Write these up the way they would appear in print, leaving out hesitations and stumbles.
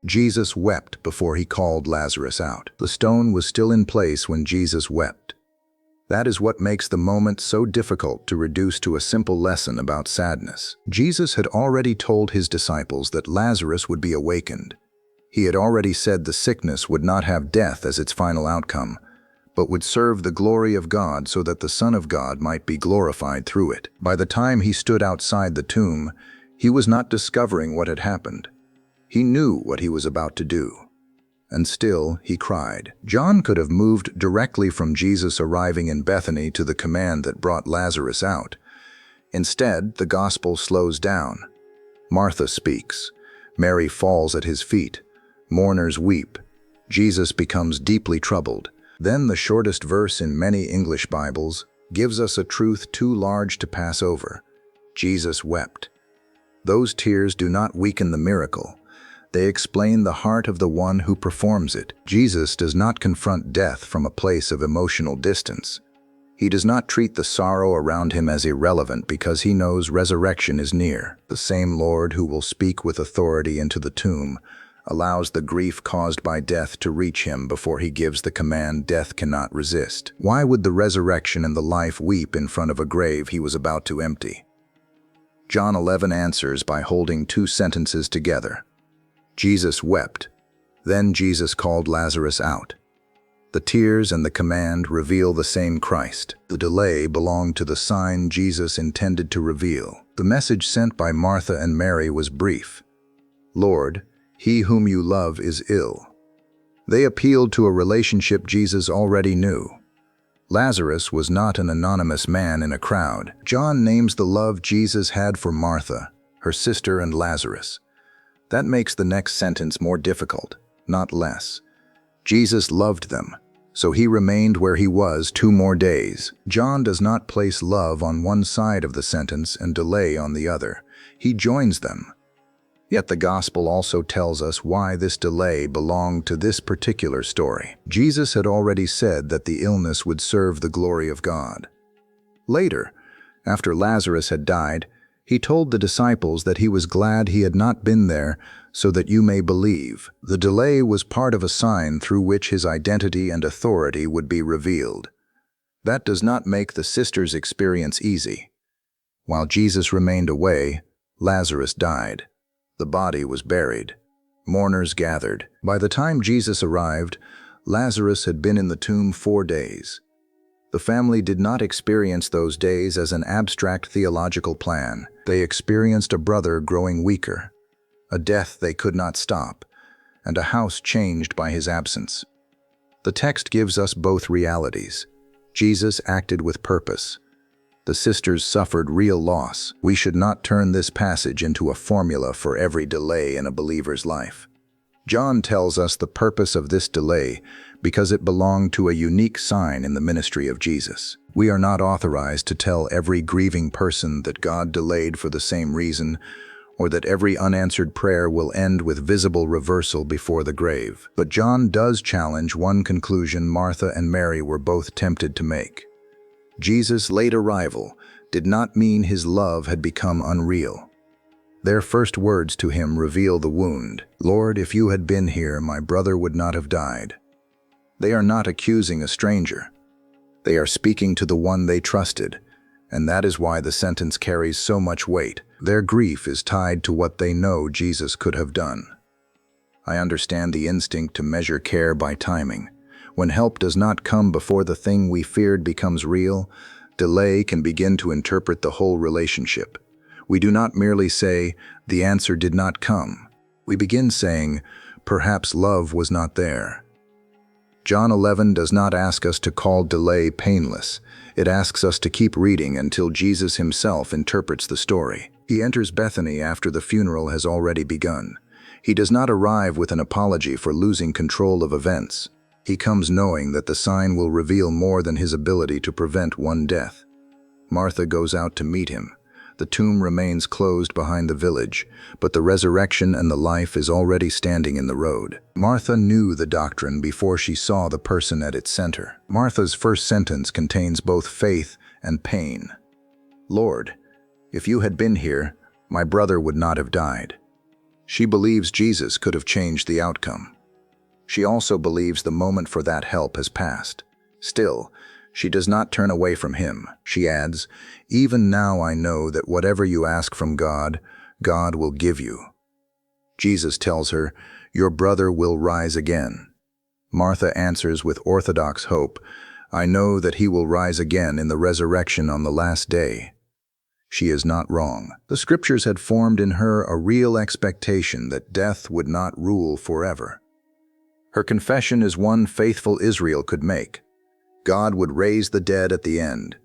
Jesus wept before he called Lazarus out. The stone was still in place when Jesus wept. That is what makes the moment so difficult to reduce to a simple lesson about sadness. Jesus had already told his disciples that Lazarus would be awakened. He had already said the sickness would not have death as its final outcome, but would serve the glory of God so that the Son of God might be glorified through it. By the time he stood outside the tomb, he was not discovering what had happened. He knew what he was about to do. And still, he cried. John could have moved directly from Jesus arriving in Bethany to the command that brought Lazarus out. Instead, the gospel slows down. Martha speaks. Mary falls at his feet. Mourners weep. Jesus becomes deeply troubled. Then the shortest verse in many English Bibles gives us a truth too large to pass over. Jesus wept. Those tears do not weaken the miracle. They explain the heart of the one who performs it. Jesus does not confront death from a place of emotional distance. He does not treat the sorrow around him as irrelevant because he knows resurrection is near. The same Lord who will speak with authority into the tomb allows the grief caused by death to reach him before he gives the command death cannot resist. Why would the resurrection and the life weep in front of a grave he was about to empty? John 11 answers by holding two sentences together. Jesus wept. Then Jesus called Lazarus out. The tears and the command reveal the same Christ. The delay belonged to the sign Jesus intended to reveal. The message sent by Martha and Mary was brief. Lord, he whom you love is ill. They appealed to a relationship Jesus already knew. Lazarus was not an anonymous man in a crowd. John names the love Jesus had for Martha, her sister, and Lazarus. That makes the next sentence more difficult, not less. Jesus loved them, so he remained where he was 2 more days. John does not place love on one side of the sentence and delay on the other. He joins them. Yet the gospel also tells us why this delay belonged to this particular story. Jesus had already said that the illness would serve the glory of God. Later, after Lazarus had died, he told the disciples that he was glad he had not been there so that you may believe. The delay was part of a sign through which his identity and authority would be revealed. That does not make the sisters' experience easy. While Jesus remained away, Lazarus died. The body was buried. Mourners gathered. By the time Jesus arrived, Lazarus had been in the tomb 4 days. The family did not experience those days as an abstract theological plan. They experienced a brother growing weaker, a death they could not stop, and a house changed by his absence. The text gives us both realities. Jesus acted with purpose. The sisters suffered real loss. We should not turn this passage into a formula for every delay in a believer's life. John tells us the purpose of this delay because it belonged to a unique sign in the ministry of Jesus. We are not authorized to tell every grieving person that God delayed for the same reason, or that every unanswered prayer will end with visible reversal before the grave. But John does challenge one conclusion Martha and Mary were both tempted to make. Jesus' late arrival did not mean his love had become unreal. Their first words to him reveal the wound. Lord, if you had been here, my brother would not have died. They are not accusing a stranger. They are speaking to the one they trusted, and that is why the sentence carries so much weight. Their grief is tied to what they know Jesus could have done. I understand the instinct to measure care by timing. When help does not come before the thing we feared becomes real, delay can begin to interpret the whole relationship. We do not merely say, the answer did not come. We begin saying, perhaps love was not there. John 11 does not ask us to call delay painless. It asks us to keep reading until Jesus himself interprets the story. He enters Bethany after the funeral has already begun. He does not arrive with an apology for losing control of events. He comes knowing that the sign will reveal more than his ability to prevent one death. Martha goes out to meet him. The tomb remains closed behind the village, but the resurrection and the life is already standing in the road. Martha knew the doctrine before she saw the person at its center. Martha's first sentence contains both faith and pain. Lord, if you had been here, my brother would not have died. She believes Jesus could have changed the outcome. She also believes the moment for that help has passed. Still, she does not turn away from him. She adds, "Even now I know that whatever you ask from God, God will give you." Jesus tells her, "Your brother will rise again." Martha answers with orthodox hope, "I know that he will rise again in the resurrection on the last day." She is not wrong. The scriptures had formed in her a real expectation that death would not rule forever. Her confession is one faithful Israel could make. God would raise the dead at the end.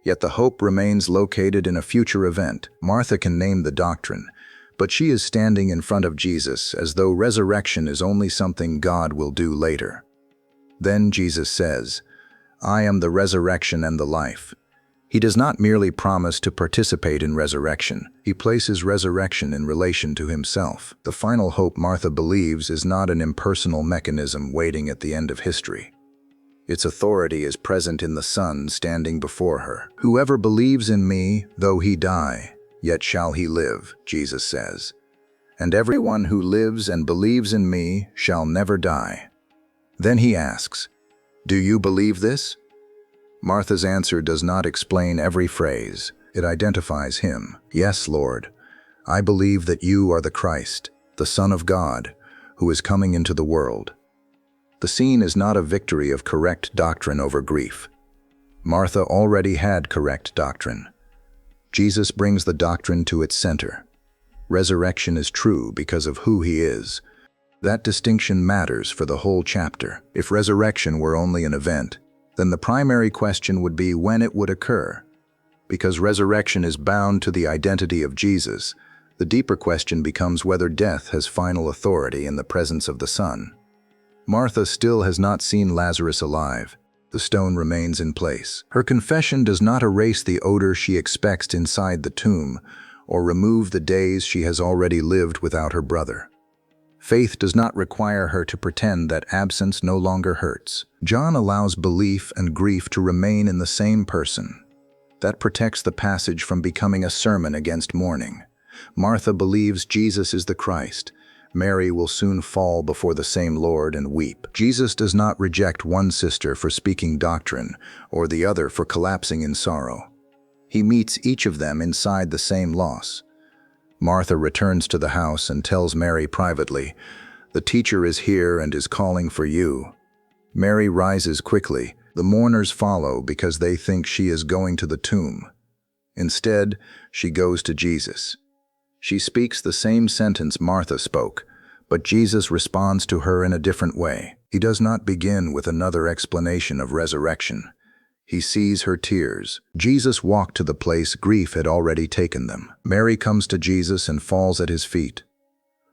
Yet the hope remains located in a future event. Martha can name the doctrine, but she is standing in front of Jesus as though resurrection is only something God will do later. Then Jesus says, "I am the resurrection and the life." He does not merely promise to participate in resurrection. He places resurrection in relation to himself. The final hope Martha believes is not an impersonal mechanism waiting at the end of history. Its authority is present in the Son standing before her. "Whoever believes in me, though he die, yet shall he live," Jesus says. "And everyone who lives and believes in me shall never die." Then he asks, "Do you believe this?" Martha's answer does not explain every phrase. It identifies him. "Yes, Lord, I believe that you are the Christ, the Son of God, who is coming into the world." The scene is not a victory of correct doctrine over grief. Martha already had correct doctrine. Jesus brings the doctrine to its center. Resurrection is true because of who he is. That distinction matters for the whole chapter. If resurrection were only an event, then the primary question would be when it would occur. Because resurrection is bound to the identity of Jesus, the deeper question becomes whether death has final authority in the presence of the Son. Martha still has not seen Lazarus alive. The stone remains in place. Her confession does not erase the odor she expects inside the tomb, or remove the days she has already lived without her brother. Faith does not require her to pretend that absence no longer hurts. John allows belief and grief to remain in the same person. That protects the passage from becoming a sermon against mourning. Martha believes Jesus is the Christ. Mary will soon fall before the same Lord and weep. Jesus does not reject one sister for speaking doctrine or the other for collapsing in sorrow. He meets each of them inside the same loss. Martha returns to the house and tells Mary privately, "The teacher is here and is calling for you." Mary rises quickly. The mourners follow because they think she is going to the tomb. Instead, she goes to Jesus. She speaks the same sentence Martha spoke, but Jesus responds to her in a different way. He does not begin with another explanation of resurrection. He sees her tears. Jesus walked to the place grief had already taken them. Mary comes to Jesus and falls at his feet.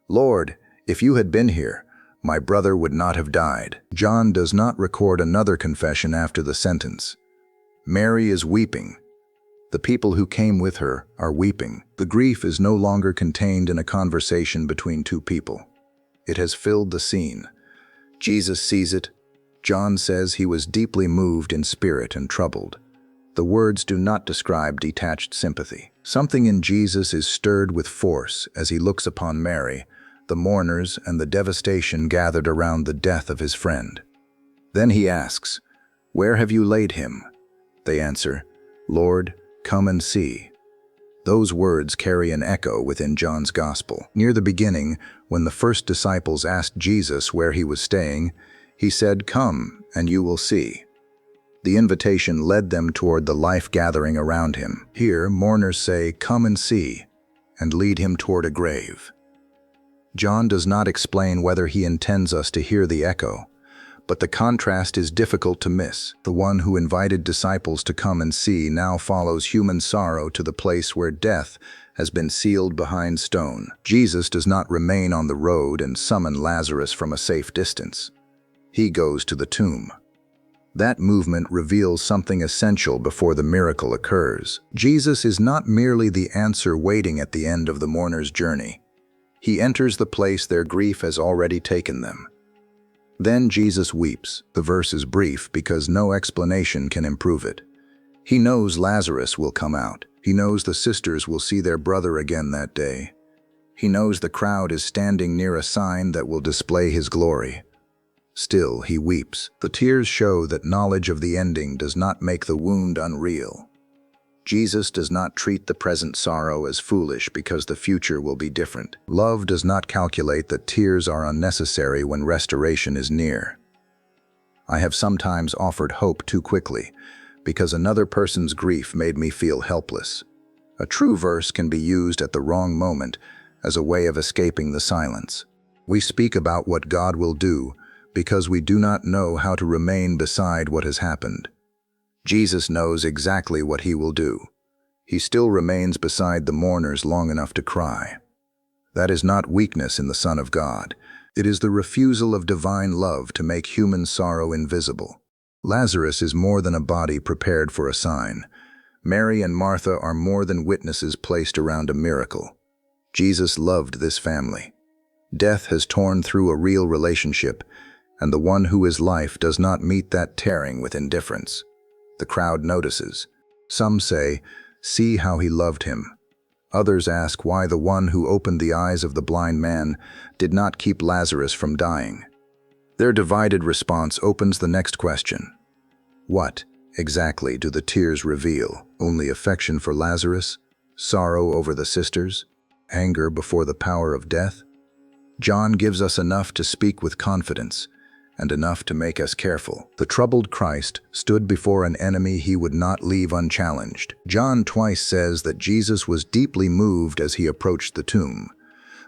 "Lord, if you had been here, my brother would not have died." John does not record another confession after the sentence. Mary is weeping. The people who came with her are weeping. The grief is no longer contained in a conversation between two people. It has filled the scene. Jesus sees it. John says he was deeply moved in spirit and troubled. The words do not describe detached sympathy. Something in Jesus is stirred with force as he looks upon Mary, the mourners, and the devastation gathered around the death of his friend. Then he asks, "Where have you laid him?" They answer, "Lord, come and see." Those words carry an echo within John's Gospel. Near the beginning, when the first disciples asked Jesus where he was staying, he said, "Come, and you will see." The invitation led them toward the life gathering around him. Here, mourners say, "Come and see," and lead him toward a grave. John does not explain whether he intends us to hear the echo, but the contrast is difficult to miss. The one who invited disciples to come and see now follows human sorrow to the place where death has been sealed behind stone. Jesus does not remain on the road and summon Lazarus from a safe distance. He goes to the tomb. That movement reveals something essential before the miracle occurs. Jesus is not merely the answer waiting at the end of the mourner's journey. He enters the place their grief has already taken them. Then Jesus weeps. The verse is brief because no explanation can improve it. He knows Lazarus will come out. He knows the sisters will see their brother again that day. He knows the crowd is standing near a sign that will display his glory. Still, he weeps. The tears show that knowledge of the ending does not make the wound unreal. Jesus does not treat the present sorrow as foolish because the future will be different. Love does not calculate that tears are unnecessary when restoration is near. I have sometimes offered hope too quickly because another person's grief made me feel helpless. A true verse can be used at the wrong moment as a way of escaping the silence. We speak about what God will do because we do not know how to remain beside what has happened. Jesus knows exactly what he will do. He still remains beside the mourners long enough to cry. That is not weakness in the Son of God. It is the refusal of divine love to make human sorrow invisible. Lazarus is more than a body prepared for a sign. Mary and Martha are more than witnesses placed around a miracle. Jesus loved this family. Death has torn through a real relationship, and the one who is life does not meet that tearing with indifference. The crowd notices. Some say, "See how he loved him." Others ask why the one who opened the eyes of the blind man did not keep Lazarus from dying. Their divided response opens the next question. What, exactly, do the tears reveal? Only affection for Lazarus? Sorrow over the sisters? Anger before the power of death? John gives us enough to speak with confidence, and enough to make us careful. The troubled Christ stood before an enemy he would not leave unchallenged. John twice says that Jesus was deeply moved as he approached the tomb.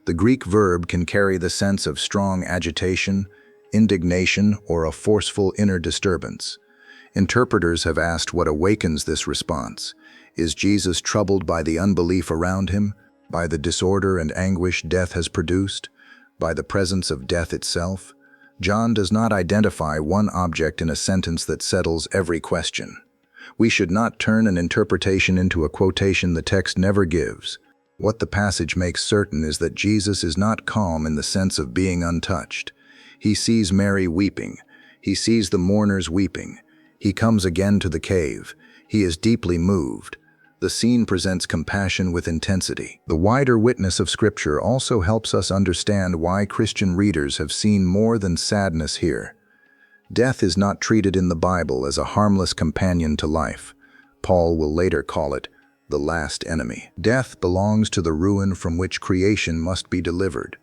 The Greek verb can carry the sense of strong agitation, indignation, or a forceful inner disturbance. Interpreters have asked what awakens this response. Is Jesus troubled by the unbelief around him, by the disorder and anguish death has produced, by the presence of death itself? John does not identify one object in a sentence that settles every question. We should not turn an interpretation into a quotation the text never gives. What the passage makes certain is that Jesus is not calm in the sense of being untouched. He sees Mary weeping. He sees the mourners weeping. He comes again to the cave. He is deeply moved. The scene presents compassion with intensity. The wider witness of Scripture also helps us understand why Christian readers have seen more than sadness here. Death is not treated in the Bible as a harmless companion to life. Paul will later call it the last enemy. Death belongs to the ruin from which creation must be delivered.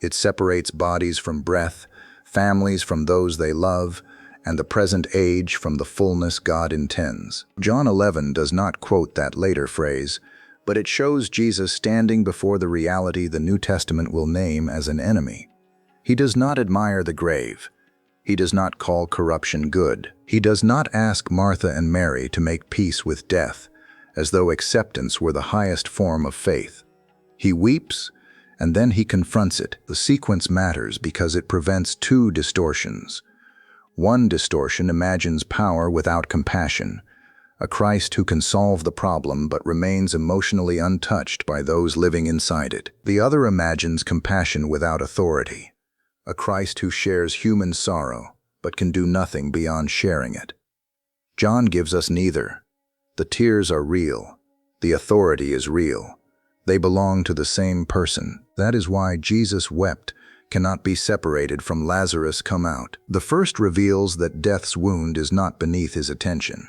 It separates bodies from breath, families from those they love, and the present age from the fullness God intends. John 11 does not quote that later phrase, but it shows Jesus standing before the reality the New Testament will name as an enemy. He does not admire the grave. He does not call corruption good. He does not ask Martha and Mary to make peace with death, as though acceptance were the highest form of faith. He weeps, and then he confronts it. The sequence matters because it prevents two distortions. One distortion imagines power without compassion, a Christ who can solve the problem but remains emotionally untouched by those living inside it. The other imagines compassion without authority, a Christ who shares human sorrow but can do nothing beyond sharing it. John gives us neither. The tears are real. The authority is real. They belong to the same person. That is why Jesus wept cannot be separated from Lazarus come out. The first reveals that death's wound is not beneath his attention.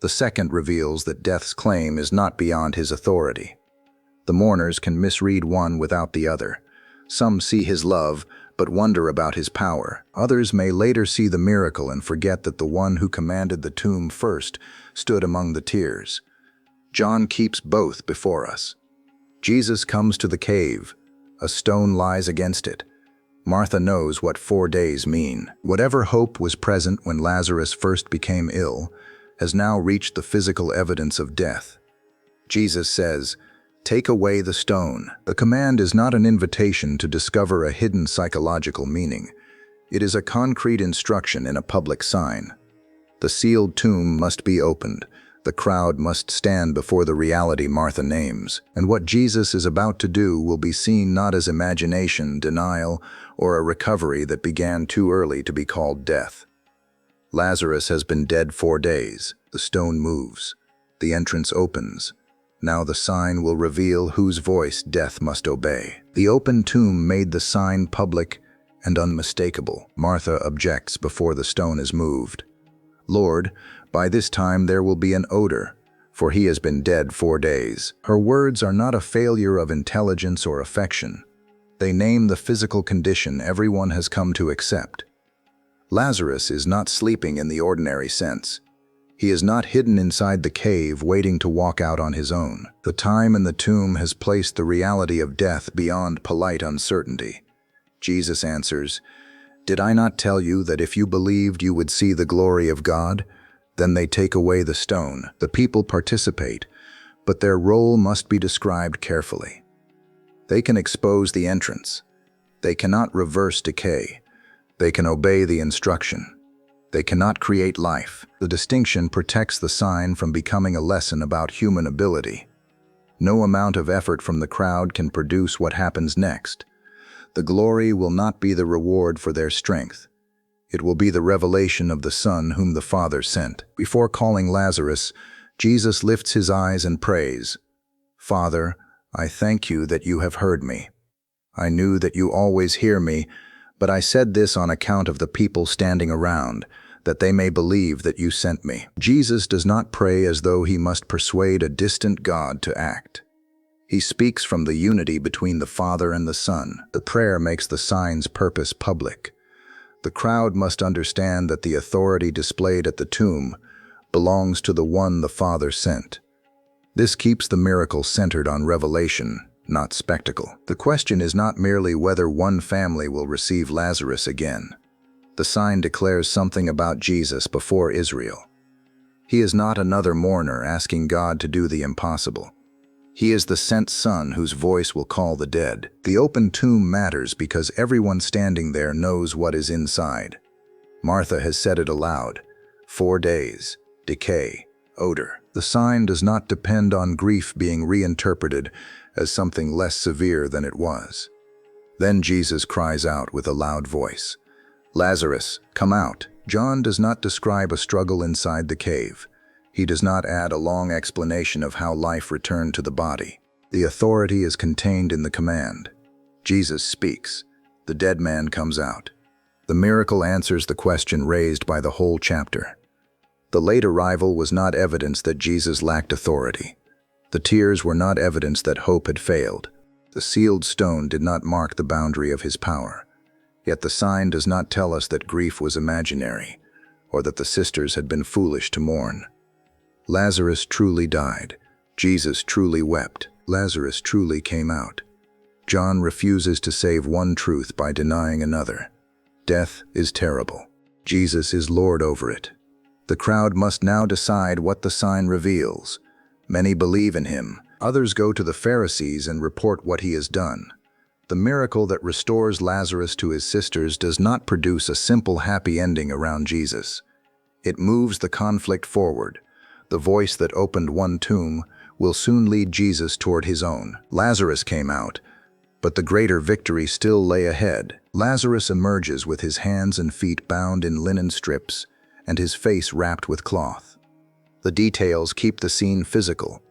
The second reveals that death's claim is not beyond his authority. The mourners can misread one without the other. Some see his love, but wonder about his power. Others may later see the miracle and forget that the one who commanded the tomb first stood among the tears. John keeps both before us. Jesus comes to the cave. A stone lies against it. Martha knows what 4 days mean. Whatever hope was present when Lazarus first became ill has now reached the physical evidence of death. Jesus says, "Take away the stone." The command is not an invitation to discover a hidden psychological meaning. It is a concrete instruction in a public sign. The sealed tomb must be opened. The crowd must stand before the reality Martha names. And what Jesus is about to do will be seen not as imagination, denial, or a recovery that began too early to be called death. Lazarus has been dead 4 days. The stone moves. The entrance opens. Now the sign will reveal whose voice death must obey. The open tomb made the sign public and unmistakable. Martha objects before the stone is moved. Lord, by this time there will be an odor, for he has been dead 4 days. Her words are not a failure of intelligence or affection. They name the physical condition everyone has come to accept. Lazarus is not sleeping in the ordinary sense. He is not hidden inside the cave waiting to walk out on his own. The time in the tomb has placed the reality of death beyond polite uncertainty. Jesus answers, "Did I not tell you that if you believed you would see the glory of God?" Then they take away the stone. The people participate, but their role must be described carefully. They can expose the entrance. They cannot reverse decay. They can obey the instruction. They cannot create life. The distinction protects the sign from becoming a lesson about human ability. No amount of effort from the crowd can produce what happens next. The glory will not be the reward for their strength. It will be the revelation of the Son whom the Father sent. Before calling Lazarus, Jesus lifts his eyes and prays, "Father, I thank you that you have heard me. I knew that you always hear me, but I said this on account of the people standing around, that they may believe that you sent me." Jesus does not pray as though he must persuade a distant God to act. He speaks from the unity between the Father and the Son. The prayer makes the sign's purpose public. The crowd must understand that the authority displayed at the tomb belongs to the one the Father sent. This keeps the miracle centered on revelation, not spectacle. The question is not merely whether one family will receive Lazarus again. The sign declares something about Jesus before Israel. He is not another mourner asking God to do the impossible. He is the sent Son whose voice will call the dead. The open tomb matters because everyone standing there knows what is inside. Martha has said it aloud. 4 days, decay, odor. The sign does not depend on grief being reinterpreted as something less severe than it was. Then Jesus cries out with a loud voice, "Lazarus, come out." John does not describe a struggle inside the cave. He does not add a long explanation of how life returned to the body. The authority is contained in the command. Jesus speaks. The dead man comes out. The miracle answers the question raised by the whole chapter. The late arrival was not evidence that Jesus lacked authority. The tears were not evidence that hope had failed. The sealed stone did not mark the boundary of his power. Yet the sign does not tell us that grief was imaginary, or that the sisters had been foolish to mourn. Lazarus truly died. Jesus truly wept. Lazarus truly came out. John refuses to save one truth by denying another. Death is terrible. Jesus is Lord over it. The crowd must now decide what the sign reveals. Many believe in him. Others go to the Pharisees and report what he has done. The miracle that restores Lazarus to his sisters does not produce a simple happy ending around Jesus. It moves the conflict forward. The voice that opened one tomb will soon lead Jesus toward his own. Lazarus came out, but the greater victory still lay ahead. Lazarus emerges with his hands and feet bound in linen strips and his face wrapped with cloth. The details keep the scene physical.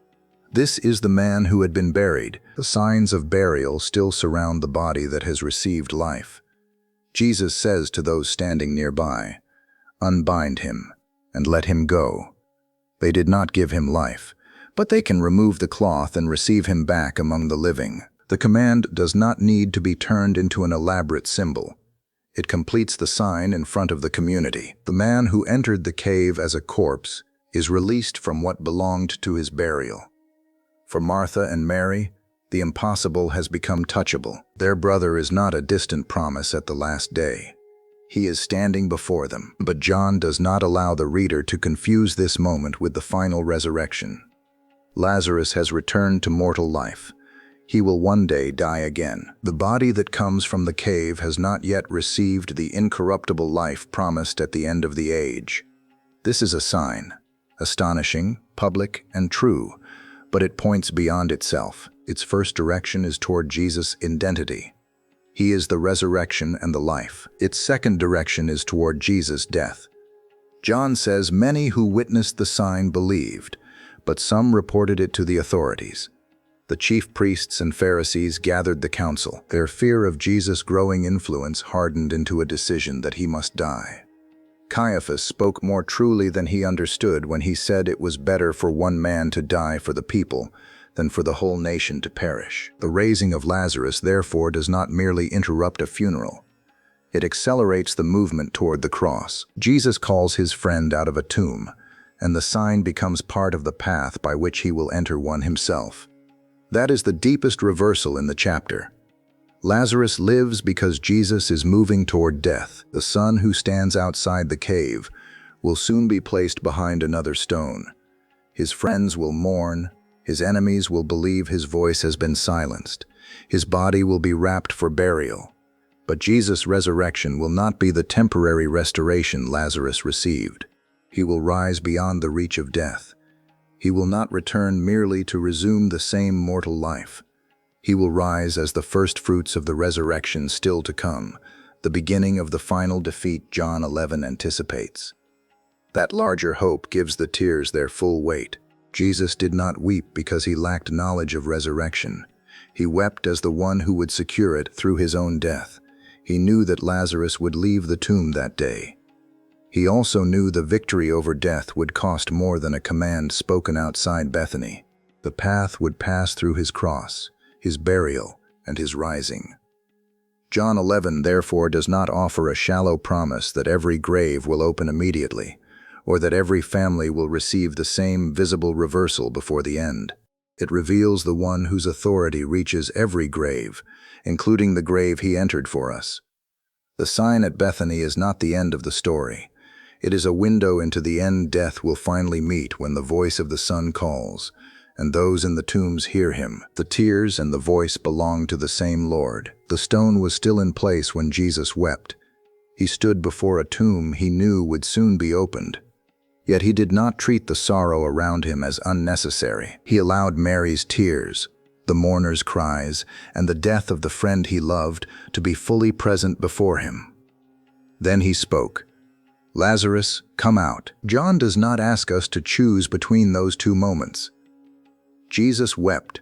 This is the man who had been buried. The signs of burial still surround the body that has received life. Jesus says to those standing nearby, "Unbind him and let him go." They did not give him life, but they can remove the cloth and receive him back among the living. The command does not need to be turned into an elaborate symbol. It completes the sign in front of the community. The man who entered the cave as a corpse is released from what belonged to his burial. For Martha and Mary, the impossible has become touchable. Their brother is not a distant promise at the last day. He is standing before them. But John does not allow the reader to confuse this moment with the final resurrection. Lazarus has returned to mortal life. He will one day die again. The body that comes from the cave has not yet received the incorruptible life promised at the end of the age. This is a sign, astonishing, public, and true, but it points beyond itself. Its first direction is toward Jesus' identity. He is the resurrection and the life. Its second direction is toward Jesus' death. John says many who witnessed the sign believed, but some reported it to the authorities. The chief priests and Pharisees gathered the council. Their fear of Jesus' growing influence hardened into a decision that he must die. Caiaphas spoke more truly than he understood when he said it was better for one man to die for the people than for the whole nation to perish. The raising of Lazarus, therefore, does not merely interrupt a funeral. It accelerates the movement toward the cross. Jesus calls his friend out of a tomb, and the sign becomes part of the path by which he will enter one himself. That is the deepest reversal in the chapter. Lazarus lives because Jesus is moving toward death. The son who stands outside the cave will soon be placed behind another stone. His friends will mourn. His enemies will believe his voice has been silenced. His body will be wrapped for burial. But Jesus' resurrection will not be the temporary restoration Lazarus received. He will rise beyond the reach of death. He will not return merely to resume the same mortal life. He will rise as the first fruits of the resurrection still to come, the beginning of the final defeat John 11 anticipates. That larger hope gives the tears their full weight. Jesus did not weep because he lacked knowledge of resurrection. He wept as the one who would secure it through his own death. He knew that Lazarus would leave the tomb that day. He also knew the victory over death would cost more than a command spoken outside Bethany. The path would pass through his cross, his burial, and his rising. John 11 therefore does not offer a shallow promise that every grave will open immediately, or that every family will receive the same visible reversal before the end. It reveals the one whose authority reaches every grave, including the grave he entered for us. The sign at Bethany is not the end of the story. It is a window into the end death will finally meet when the voice of the Son calls, and those in the tombs hear him. The tears and the voice belong to the same Lord. The stone was still in place when Jesus wept. He stood before a tomb he knew would soon be opened. Yet he did not treat the sorrow around him as unnecessary. He allowed Mary's tears, the mourner's cries, and the death of the friend he loved to be fully present before him. Then he spoke, "Lazarus, come out." John does not ask us to choose between those two moments. Jesus wept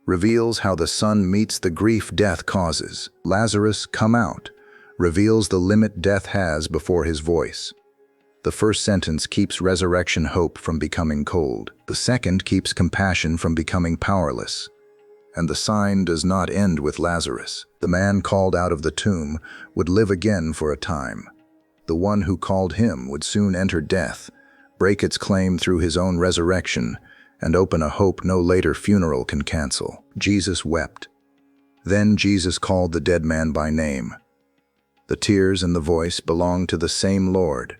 reveals how the Son meets the grief death causes. Lazarus, come out, reveals the limit death has before his voice. The first sentence keeps resurrection hope from becoming cold. The second keeps compassion from becoming powerless. And the sign does not end with Lazarus. The man called out of the tomb would live again for a time. The one who called him would soon enter death, break its claim through his own resurrection, and open a hope no later funeral can cancel. Jesus wept. Then Jesus called the dead man by name. The tears and the voice belong to the same Lord.